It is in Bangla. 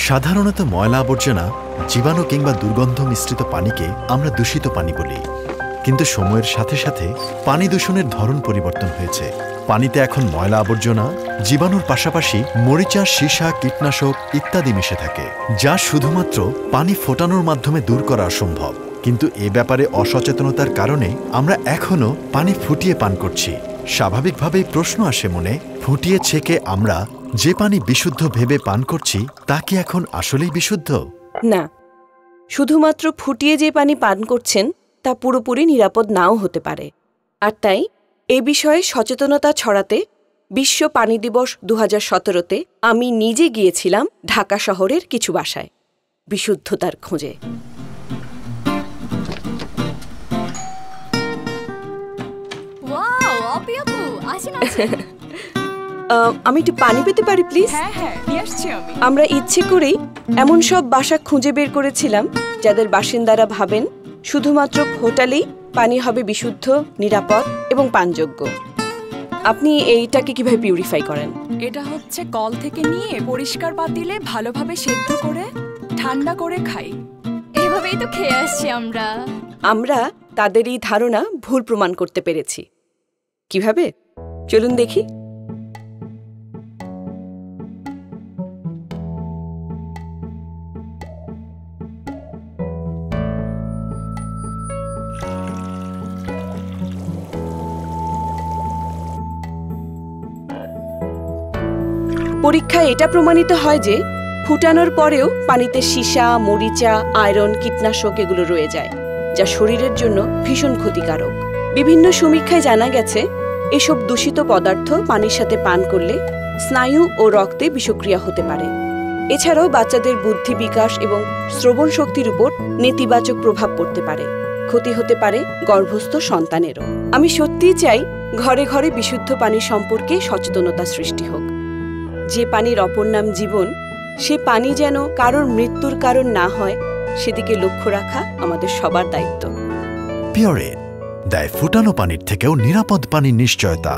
সাধারণত ময়লা আবর্জনা, জীবাণু কিংবা দুর্গন্ধ মিশ্রিত পানিকে আমরা দূষিত পানি বলি। কিন্তু সময়ের সাথে সাথে পানি দূষণের ধরন পরিবর্তন হয়েছে। পানিতে এখন ময়লা আবর্জনা, জীবাণুর পাশাপাশি মরিচা, সীসা, কীটনাশক ইত্যাদি মিশে থাকে, যা শুধুমাত্র পানি ফোটানোর মাধ্যমে দূর করা অসম্ভব। কিন্তু এ ব্যাপারে অসচেতনতার কারণে আমরা এখনও পানি ফুটিয়ে পান করছি। স্বাভাবিকভাবেই প্রশ্ন আসে মনে, ফুটিয়ে ছেঁকে আমরা যে পানি বিশুদ্ধ ভেবে পান করছি তা কি এখন আসলেই বিশুদ্ধ? না, শুধুমাত্র ফুটিয়ে যে পানি পান করছেন তা পুরোপুরি নিরাপদ নাও হতে পারে। আর তাই এ বিষয়ে সচেতনতা ছড়াতে বিশ্ব পানি দিবস 2017-তে আমি নিজে গিয়েছিলাম ঢাকা শহরের কিছু বাসায় বিশুদ্ধতার খোঁজে। আমি একটু পানি পেতে পারি প্লিজ? আমরা ইচ্ছে করেই এমন সব বাসা খুঁজে বের করেছিলাম যাদের বাসিন্দারা ভাবেন শুধুমাত্র ফোটালেই পানি হবে বিশুদ্ধ, নিরাপদ এবং পানযোগ্য। আপনি এইটাকে কিভাবে পিউরিফাই করেন? এটা হচ্ছে কল থেকে নিয়ে পরিষ্কার পাতিলে ভালোভাবে সেদ্ধ করে ঠান্ডা করে খাই। এভাবেই তো খেয়ে আসছি আমরা তাদের এই ধারণা ভুল প্রমাণ করতে পেরেছি। কিভাবে? চলুন দেখি। পরীক্ষায় এটা প্রমাণিত হয় যে ফুটানোর পরেও পানিতে সীসা, মরিচা, আয়রন, কীটনাশক এগুলো রয়ে যায়, যা শরীরের জন্য ভীষণ ক্ষতিকারক। বিভিন্ন সমীক্ষায় জানা গেছে এসব দূষিত পদার্থ পানির সাথে পান করলে স্নায়ু ও রক্তে বিষক্রিয়া হতে পারে। এছাড়াও বাচ্চাদের বুদ্ধি বিকাশ এবং শ্রবণ শক্তির উপর নেতিবাচক প্রভাব পড়তে পারে। ক্ষতি হতে পারে গর্ভস্থ সন্তানেরও। আমি সত্যিই চাই ঘরে ঘরে বিশুদ্ধ পানি সম্পর্কে সচেতনতা সৃষ্টি হোক। যে পানির অপর নাম জীবন, সে পানি যেন কারোর মৃত্যুর কারণ না হয় সেদিকে লক্ষ্য রাখা আমাদের সবার দায়িত্ব। পিওরেট দেয় ফুটানো পানির থেকেও নিরাপদ পানির নিশ্চয়তা।